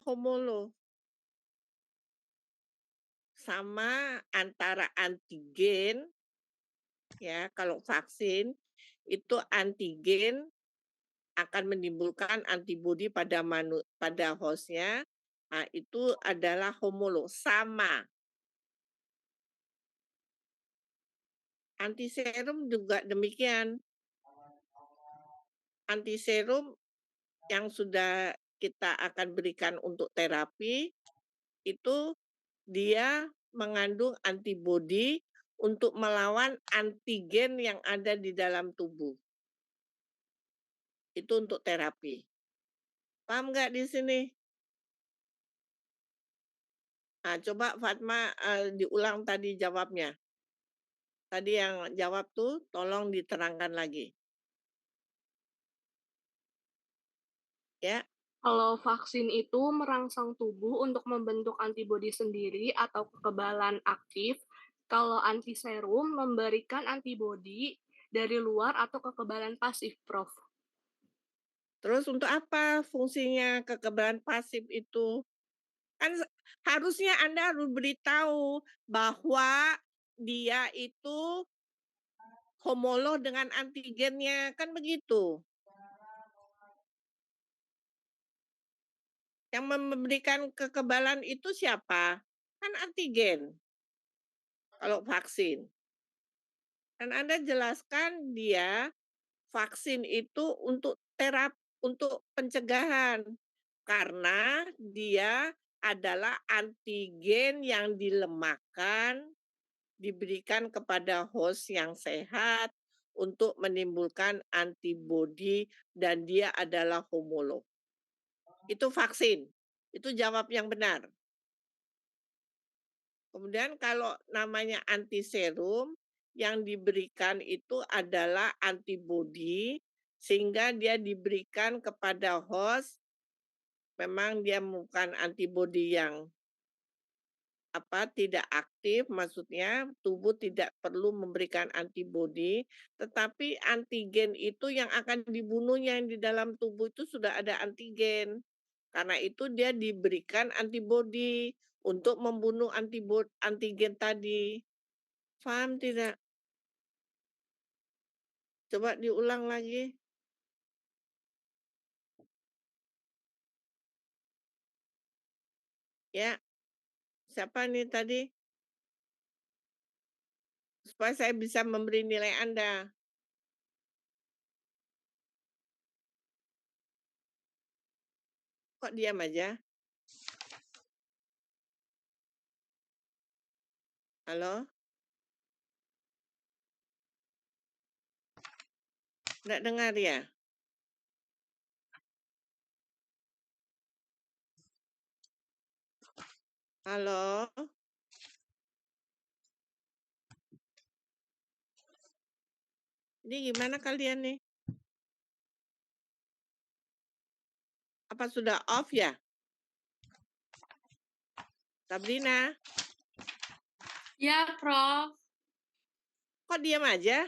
homolog. Sama antara antigen, ya, kalau vaksin, itu antigen akan menimbulkan antibodi pada host-nya, itu adalah homolog, sama. Antiserum juga demikian. Antiserum yang sudah kita akan berikan untuk terapi, itu dia mengandung antibodi untuk melawan antigen yang ada di dalam tubuh. Itu untuk terapi. Paham nggak di sini? Nah, coba Fatma diulang tadi jawabnya. Tadi yang jawab tuh tolong diterangkan lagi. Ya, Kalau vaksin itu merangsang tubuh untuk membentuk antibodi sendiri atau kekebalan aktif. Kalau antiserum memberikan antibodi dari luar atau kekebalan pasif, Prof. terus untuk apa fungsinya kekebalan pasif itu? Kan harusnya Anda harus beritahu bahwa dia itu homolog dengan antigennya, kan begitu. Yang memberikan kekebalan itu siapa? Kan antigen, kalau vaksin. Dan Anda jelaskan dia vaksin itu untuk untuk pencegahan. Karena dia adalah antigen yang dilemahkan, diberikan kepada host yang sehat untuk menimbulkan antibodi dan dia adalah homolog. Itu vaksin. Itu jawab yang benar. Kemudian kalau namanya antiserum, yang diberikan itu adalah antibodi, sehingga dia diberikan kepada host, memang dia bukan antibodi yang tidak aktif, maksudnya tubuh tidak perlu memberikan antibodi, tetapi antigen itu yang akan dibunuhnya, yang di dalam tubuh itu sudah ada antigen. Karena itu dia diberikan antibodi untuk membunuh antigen tadi. Paham tidak? Coba diulang lagi. Ya, siapa nih tadi? Supaya saya bisa memberi nilai Anda. Kok diam aja? Halo? Nggak dengar ya? Halo? Ini gimana kalian nih? Apa sudah off ya? Sabrina, Ya, Prof. kok diam aja?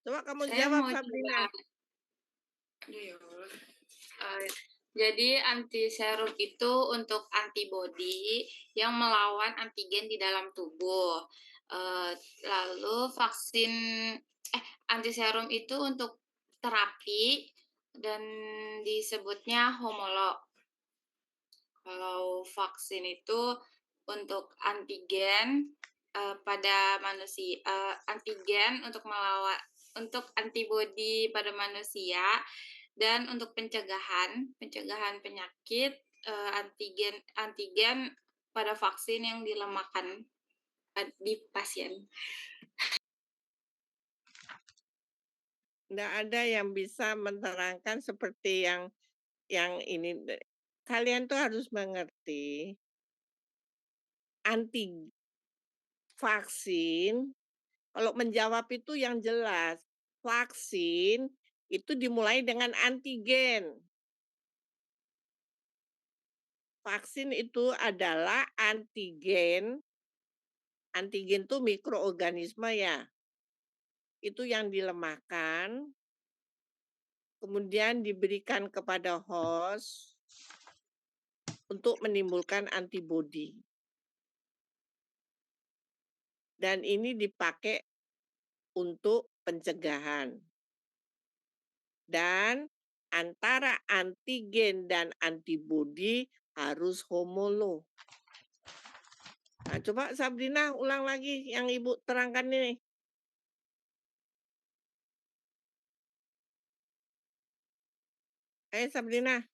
Coba kamu Saya jawab, mau Sabrina. coba. Aduh, ya Allah. Jadi antiserum itu untuk antibodi yang melawan antigen di dalam tubuh. Lalu vaksin antiserum itu untuk terapi dan disebutnya homolog. Kalau vaksin itu untuk antigen pada manusia, antigen untuk antibodi pada manusia, dan untuk pencegahan penyakit, antigen pada vaksin yang dilemahkan di pasien. Nggak ada yang bisa menerangkan seperti yang ini. Kalian tuh harus mengerti vaksin, kalau menjawab itu yang jelas. Vaksin itu dimulai dengan antigen. Vaksin itu adalah antigen. Antigen itu mikroorganisme ya. itu yang dilemahkan, kemudian diberikan kepada host untuk menimbulkan antibodi. Dan ini dipakai untuk pencegahan. Dan antara antigen dan antibodi harus homolog. Nah, coba Sabrina ulang lagi yang Ibu terangkan ini. Ayo Sabrina.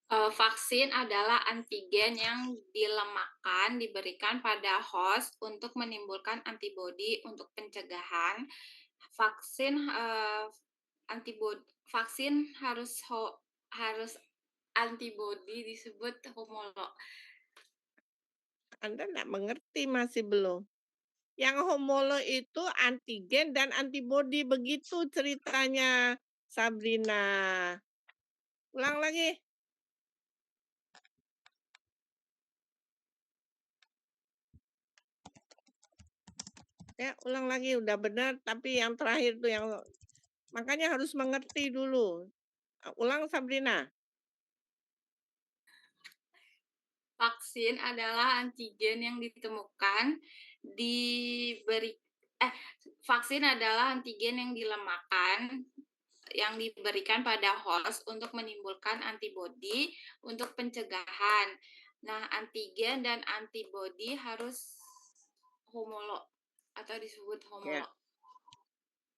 Vaksin adalah antigen yang dilemakkan, diberikan pada host untuk menimbulkan antibodi untuk pencegahan. Vaksin harus antibodi disebut homolog. Anda enggak mengerti, masih belum. Yang homolog itu antigen dan antibodi, begitu ceritanya Sabrina. Ulang lagi. Ya, ulang lagi, udah benar, tapi yang terakhir tuh yang makanya harus mengerti dulu. Ulang Sabrina. Vaksin adalah antigen yang ditemukan vaksin adalah antigen yang dilemakkan yang diberikan pada host untuk menimbulkan antibodi untuk pencegahan. Nah, antigen dan antibodi harus homolog atau disebut homolog.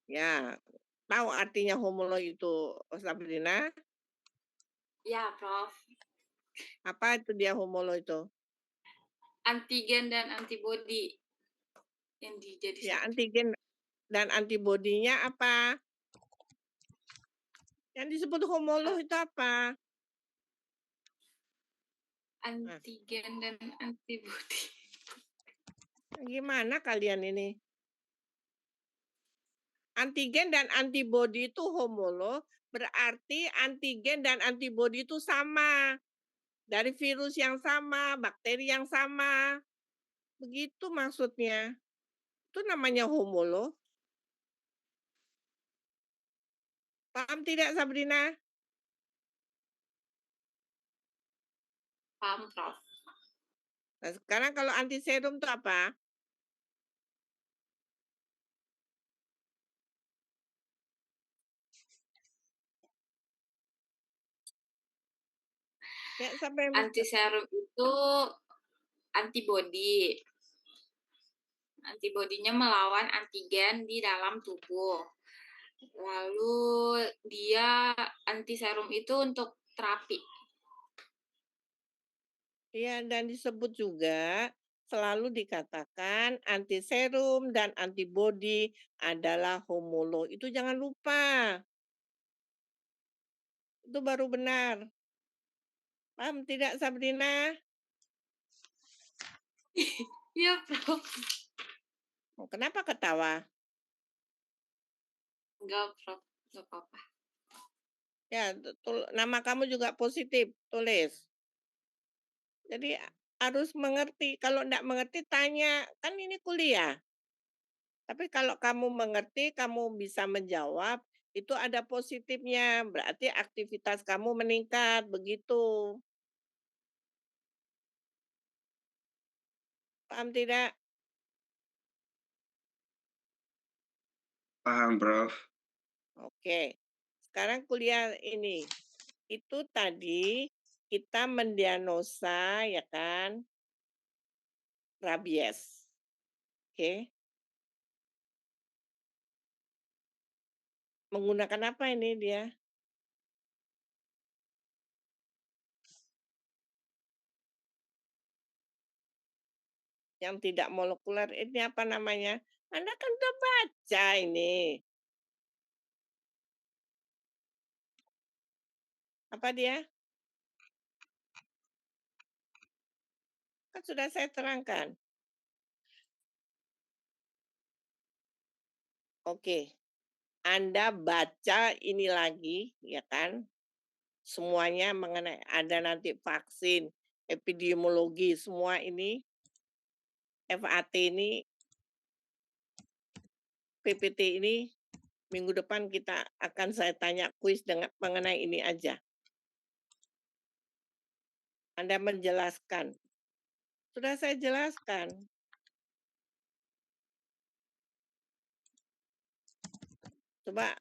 Ya, tahu artinya homolog itu, Sabrina? Ya, Prof. Apa itu dia homolog itu? Antigen dan antibodi yang jadi Ya, satu. antigen dan antibodinya apa? Yang disebut homolog itu apa? Antigen dan antibodi. Gimana kalian ini? Antigen dan antibodi itu homolog, berarti antigen dan antibodi itu sama. Dari virus yang sama, bakteri yang sama. Begitu maksudnya. Itu namanya homolog. Paham tidak, Sabrina? Paham, Prof. Nah, sekarang kalau antiserum itu apa? Ya, sampai Antiserum itu antibodi. Antibodinya melawan antigen di dalam tubuh. Lalu antiserum itu untuk terapi. Iya, dan disebut juga selalu dikatakan antiserum dan antibodi adalah homolog. Itu jangan lupa. Itu baru benar. Paham tidak, Sabrina? Iya, Prof. Kenapa ketawa? Enggak, Prof. Enggak apa-apa. Ya, nama kamu juga positif, tulis. Jadi harus mengerti. Kalau enggak mengerti, tanya. Kan ini kuliah. Tapi kalau kamu mengerti, kamu bisa menjawab, itu ada positifnya. Berarti aktivitas kamu meningkat, begitu. Paham tidak? Paham, Prof. Oke. Sekarang kuliah ini. Itu tadi kita mendiagnosa, ya kan, rabies. Oke. Menggunakan apa ini dia? Yang tidak molekuler ini apa namanya? Anda kan udah baca ini. Apa dia? Kan sudah saya terangkan. Oke. Anda baca ini lagi, ya kan? Semuanya mengenai ada nanti vaksin, epidemiologi, semua ini FAT ini PPT ini minggu depan saya tanya kuis dengan mengenai ini aja. Anda menjelaskan. Sudah saya jelaskan. Coba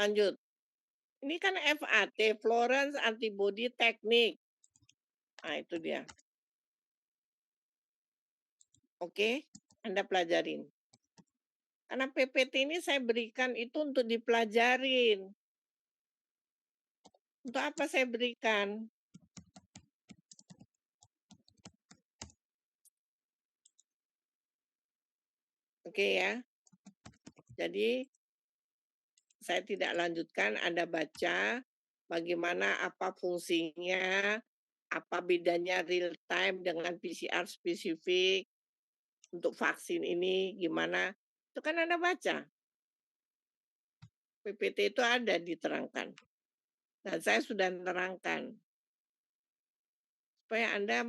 lanjut. Ini kan FAT, Florence Antibody Technique. Nah, itu dia. Oke, Anda pelajarin. Karena PPT ini saya berikan itu untuk dipelajarin. Untuk apa saya berikan? Oke ya. Jadi saya tidak lanjutkan, Anda baca bagaimana apa fungsinya, apa bedanya real time dengan PCR spesifik untuk vaksin ini gimana. Itu kan Anda baca. PPT itu ada diterangkan. Dan saya sudah menerangkan. Supaya Anda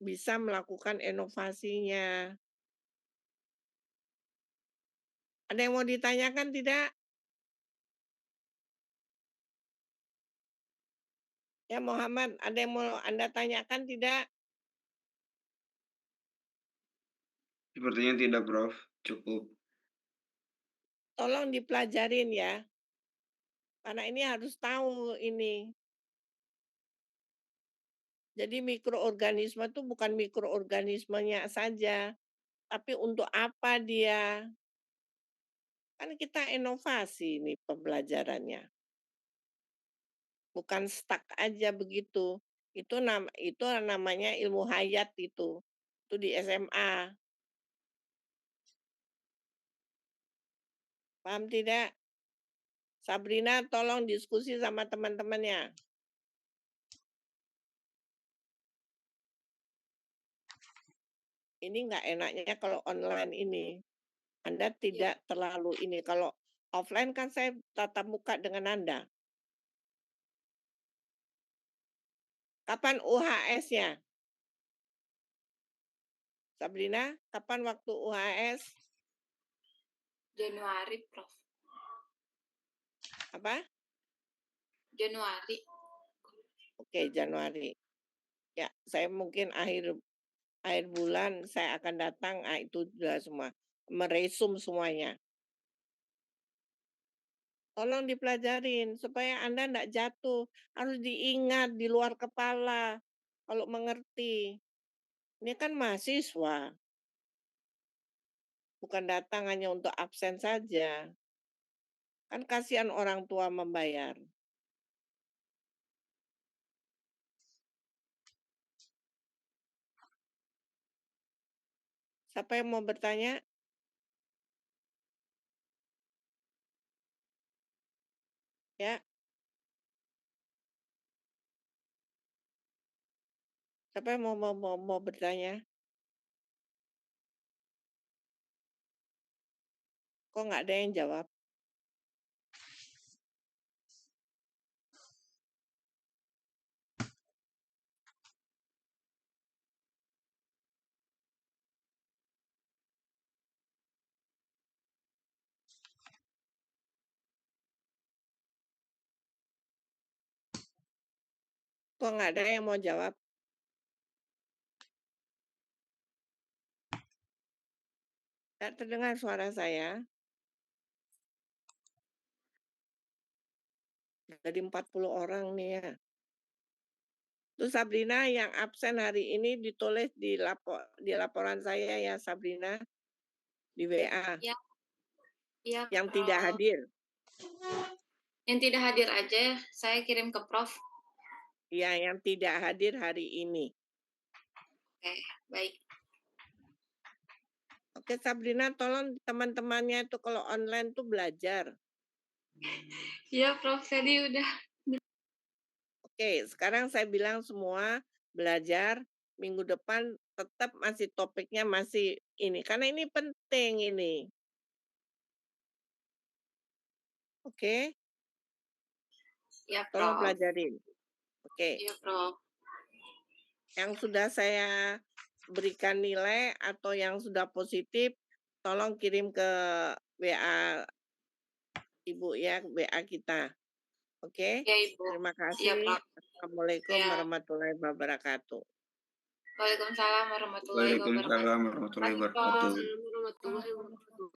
bisa melakukan inovasinya. Ada yang mau ditanyakan tidak? Ya Muhammad, ada yang mau Anda tanyakan tidak? Sepertinya tidak, Prof. Cukup. Tolong dipelajarin ya. Karena ini harus tahu ini. Jadi mikroorganisme itu bukan mikroorganismenya saja, tapi untuk apa dia. Kan kita inovasi nih pembelajarannya. Bukan stuck aja begitu. Itu namanya ilmu hayat itu. Itu di SMA. Paham tidak? Sabrina tolong diskusi sama teman-temannya. Ini nggak enaknya kalau online ini. Anda tidak terlalu ini. Kalau offline kan saya tatap muka dengan Anda. Kapan UHS-nya? Sabrina, kapan waktu UHS? Januari, Prof. Apa? Januari. Oke, Januari. Ya, saya mungkin akhir bulan saya akan datang, itu sudah semua. Meresum semuanya. Tolong dipelajarin supaya Anda enggak jatuh. Harus diingat di luar kepala kalau mengerti. Ini kan mahasiswa. Bukan datang hanya untuk absen saja. Kan kasihan orang tua membayar. Siapa yang mau bertanya? Ya. Siapa yang mau bertanya? Kok nggak ada yang jawab? Kok nggak ada yang mau jawab? Tak terdengar suara saya. Dari 40 orang nih ya. Terus Sabrina yang absen hari ini ditulis di laporan saya ya Sabrina. Di WA. Ya. Ya, yang Prof. tidak hadir. Yang tidak hadir aja saya kirim ke Prof. Iya, yang tidak hadir hari ini. Oke, baik. Oke, Sabrina, tolong teman-temannya itu kalau online tuh belajar. Iya, Prof. Tadi udah. Oke, sekarang saya bilang semua belajar. Minggu depan tetap masih topiknya masih ini. Karena ini penting ini. Oke? Ya, Tolong Prof. pelajarin. Oke. Iya, Prof. Yang sudah saya berikan nilai atau yang sudah positif, tolong kirim ke WA Ibu ya, WA kita. Oke? Ya, Ibu. Terima Iya, kasih. Prof. Assalamualaikum Ya. warahmatullahi wabarakatuh. Waalaikumsalam warahmatullahi Waalaikumsalam wabarakatuh. warahmatullahi Terima kasih, Prof. wabarakatuh. Assalamualaikum warahmatullahi wabarakatuh.